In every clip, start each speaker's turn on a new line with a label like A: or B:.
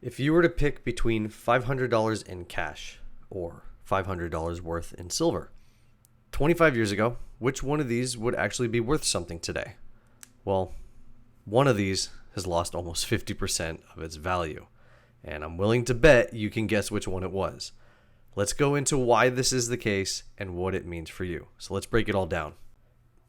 A: If you were to pick between $500 in cash or $500 worth in silver, 25 years ago, which one of these would actually be worth something today? Well, one of these has lost almost 50% of its value, and I'm willing to bet you can guess which one it was. Let's go into why this is the case and what it means for you. So let's break it all down.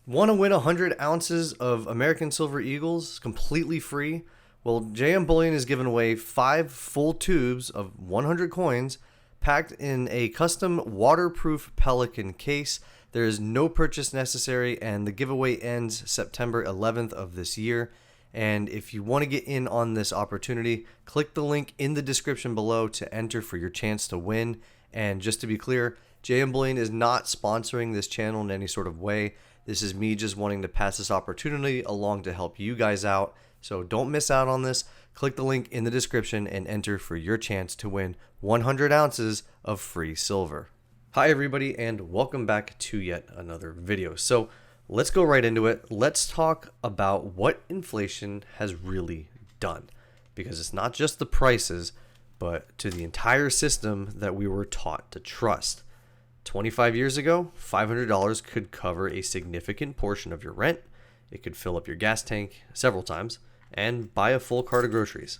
A: Want to win 100 ounces of American Silver Eagles completely free? Well, JM Bullion is giving away 5 full tubes of 100 coins packed in a custom waterproof Pelican case. There is no purchase necessary, and the giveaway ends September 11th of this year. And if you want to get in on this opportunity, click the link in the description below to enter for your chance to win. And just to be clear, JM Bullion is not sponsoring this channel in any sort of way. This is me just wanting to pass this opportunity along to help you guys out. So don't miss out on this. Click the link in the description and enter for your chance to win 100 ounces of free silver. Hi everybody, and welcome back to yet another video. So let's go right into it. Let's talk about what inflation has really done, because it's not just the prices, but to the entire system that we were taught to trust. 25 years ago, $500 could cover a significant portion of your rent. It could fill up your gas tank several times and buy a full cart of groceries.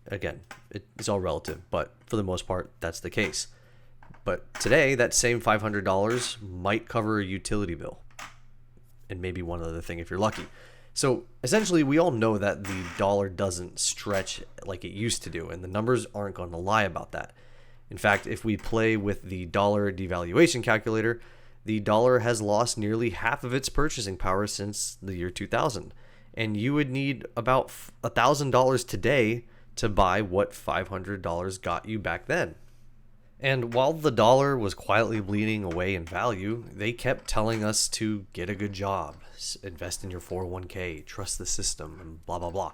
A: Again, it's all relative, but for the most part, that's the case. But today, that same $500 might cover a utility bill and maybe one other thing if you're lucky. So essentially, we all know that the dollar doesn't stretch like it used to do, and the numbers aren't going to lie about that. In fact, if we play with the dollar devaluation calculator, the dollar has lost nearly half of its purchasing power since the year 2000. And you would need about $1,000 today to buy what $500 got you back then. And while the dollar was quietly bleeding away in value, they kept telling us to get a good job, invest in your 401k, trust the system, and blah, blah, blah.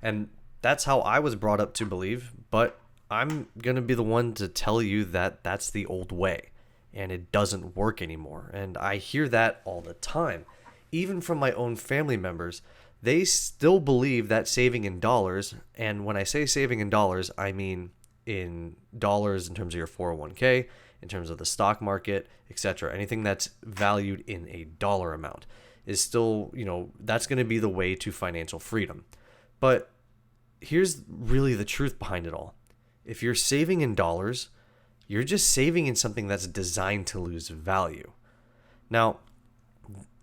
A: And that's how I was brought up to believe, but I'm going to be the one to tell you that that's the old way, and it doesn't work anymore. And I hear that all the time, even from my own family members. They still believe that saving in dollars, and when I say saving in dollars, I mean in dollars in terms of your 401k, in terms of the stock market, etc. Anything that's valued in a dollar amount is still, that's going to be the way to financial freedom. But here's really the truth behind it all. If you're saving in dollars, you're just saving in something that's designed to lose value. Now,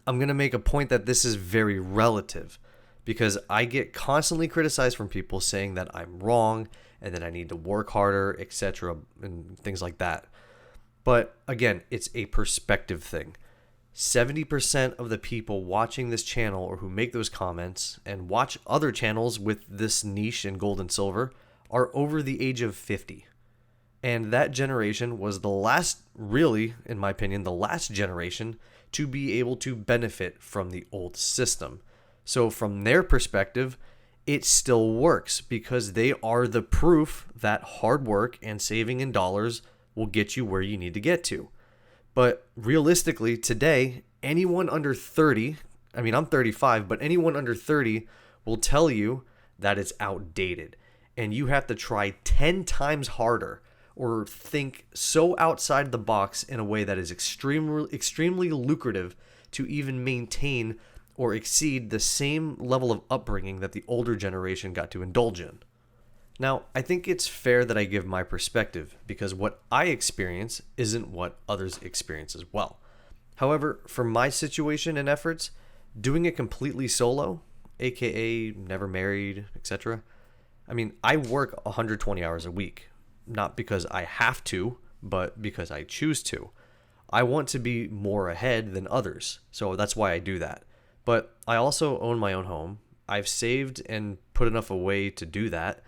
A: I'm going to make a point that this is very relative, because I get constantly criticized from people saying that I'm wrong and that I need to work harder, etc., and things like that. But again, it's a perspective thing. 70% of the people watching this channel, or who make those comments and watch other channels with this niche in gold and silver, are over the age of 50. And that generation was the last, really, in my opinion, the last generation to be able to benefit from the old system. So from their perspective, it still works because they are the proof that hard work and saving in dollars will get you where you need to get to. But realistically, today, anyone under 30, I'm 35, but anyone under 30 will tell you that it's outdated. And you have to try 10 times harder or think so outside the box in a way that is extremely lucrative to even maintain or exceed the same level of upbringing that the older generation got to indulge in. Now, I think it's fair that I give my perspective, because what I experience isn't what others experience as well. However, for my situation and efforts, doing it completely solo, aka never married, etc., I work 120 hours a week, not because I have to, but because I choose to. I want to be more ahead than others, so that's why I do that. But I also own my own home. I've saved and put enough away to do that,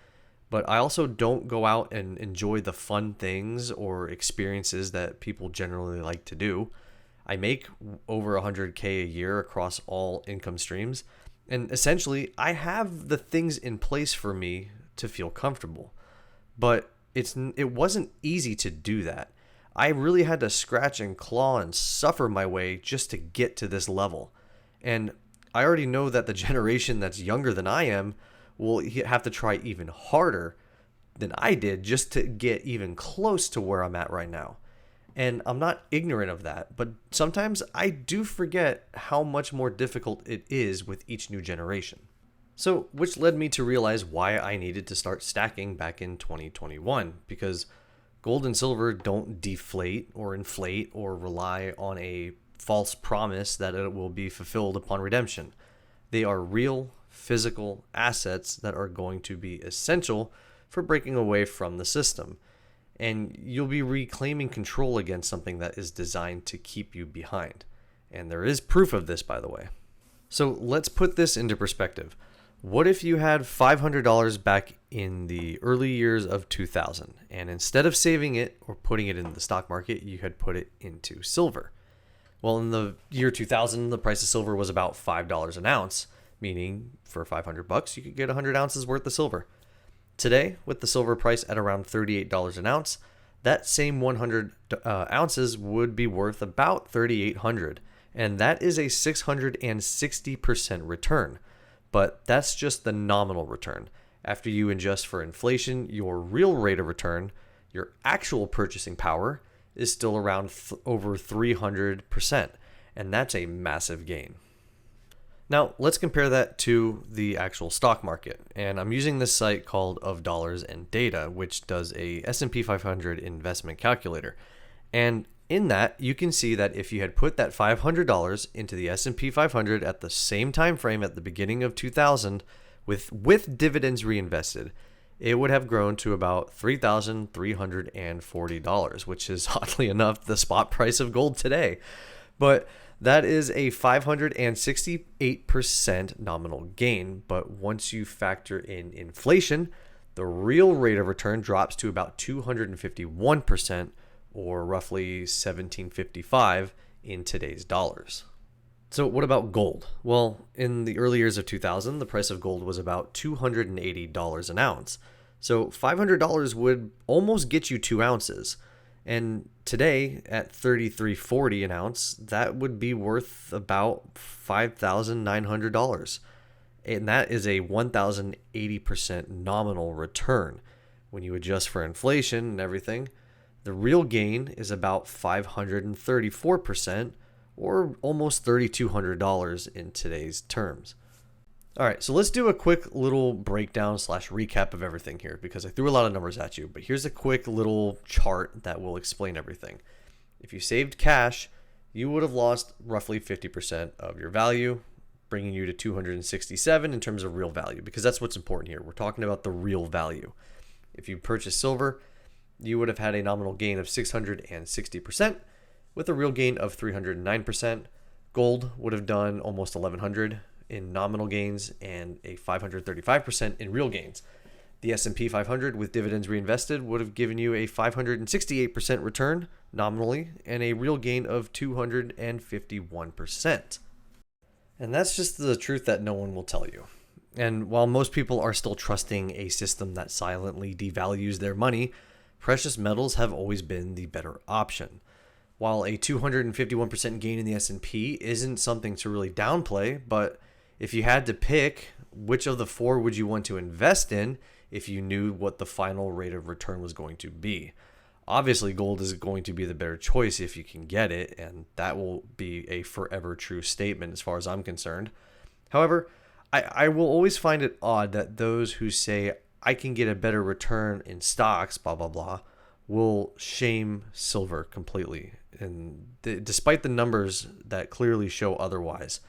A: but I also don't go out and enjoy the fun things or experiences that people generally like to do. I make over 100K a year across all income streams, and essentially I have the things in place for me to feel comfortable. But it wasn't easy to do that. I really had to scratch and claw and suffer my way just to get to this level. And I already know that the generation that's younger than I am will have to try even harder than I did just to get even close to where I'm at right now. And I'm not ignorant of that, but sometimes I do forget how much more difficult it is with each new generation. So, which led me to realize why I needed to start stacking back in 2021, because gold and silver don't deflate or inflate or rely on a false promise that it will be fulfilled upon redemption. They are real, physical assets that are going to be essential for breaking away from the system. And you'll be reclaiming control against something that is designed to keep you behind. And there is proof of this, by the way. So let's put this into perspective. What if you had $500 back in the early years of 2000, and instead of saving it or putting it in the stock market, you had put it into silver? Well, in the year 2000, the price of silver was about $5 an ounce, meaning for $500 you could get 100 ounces worth of silver. Today, with the silver price at around $38 an ounce, that same 100 ounces would be worth about $3,800, and that is a 660% return. But that's just the nominal return. After you adjust for inflation, your real rate of return, your actual purchasing power, is still around over 300%, and that's a massive gain. Now, let's compare that to the actual stock market. And I'm using this site called Of Dollars and Data, which does a S&P 500 investment calculator. And in that, you can see that if you had put that $500 into the S&P 500 at the same time frame at the beginning of 2000 with dividends reinvested, it would have grown to about $3,340, which is oddly enough the spot price of gold today. But that is a 568% nominal gain, but once you factor in inflation, the real rate of return drops to about 251%, or roughly 1755 in today's dollars. So what about gold? Well, in the early years of 2000, the price of gold was about $280 an ounce. So $500 would almost get you 2 ounces. And today, at $33.40 an ounce, that would be worth about $5,900. And that is a 1,080% nominal return. When you adjust for inflation and everything, the real gain is about 534%, or almost $3,200 in today's terms. All right, so let's do a quick little breakdown / recap of everything here, because I threw a lot of numbers at you, but here's a quick little chart that will explain everything. If you saved cash, you would have lost roughly 50% of your value, bringing you to 267 in terms of real value, because that's what's important here. We're talking about the real value. If you purchase silver, you would have had a nominal gain of 660% with a real gain of 309%. Gold would have done almost 1,100 in nominal gains and a 535% in real gains. The S&P 500 with dividends reinvested would have given you a 568% return nominally and a real gain of 251%. And that's just the truth that no one will tell you. And while most people are still trusting a system that silently devalues their money, precious metals have always been the better option. While a 251% gain in the S&P isn't something to really downplay, but if you had to pick which of the four would you want to invest in if you knew what the final rate of return was going to be? Obviously, gold is going to be the better choice if you can get it, and that will be a forever true statement as far as I'm concerned. However, I will always find it odd that those who say I can get a better return in stocks, blah, blah, blah, will shame silver completely, and despite the numbers that clearly show otherwise.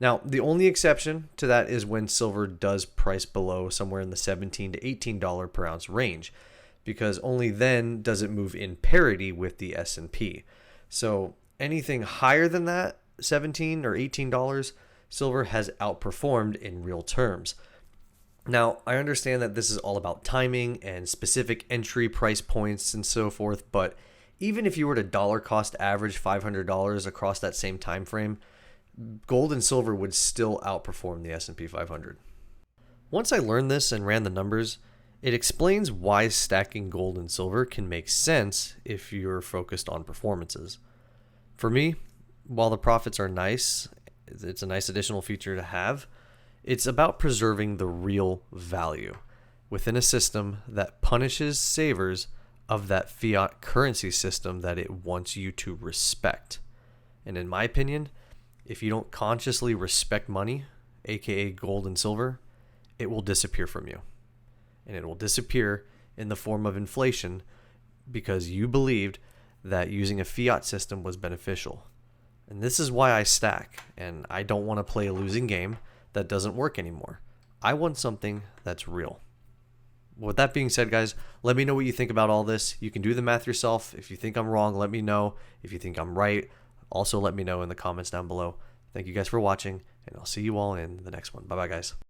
A: Now, the only exception to that is when silver does price below somewhere in the $17 to $18 per ounce range, because only then does it move in parity with the S&P. So anything higher than that, $17 or $18, silver has outperformed in real terms. Now, I understand that this is all about timing and specific entry price points and so forth, but even if you were to dollar cost average $500 across that same time frame, gold and silver would still outperform the S&P 500. Once I learned this and ran the numbers, it explains why stacking gold and silver can make sense if you're focused on performances. For me, while the profits are nice, it's a nice additional feature to have, it's about preserving the real value, within a system that punishes savers of that fiat currency system that it wants you to respect. And in my opinion, if you don't consciously respect money, aka gold and silver, it will disappear from you. And it will disappear in the form of inflation because you believed that using a fiat system was beneficial. And this is why I stack, and I don't want to play a losing game that doesn't work anymore. I want something that's real. With that being said, guys, let me know what you think about all this. You can do the math yourself. If you think I'm wrong, let me know. If you think I'm right, also let me know in the comments down below. Thank you guys for watching, and I'll see you all in the next one. Bye-bye, guys.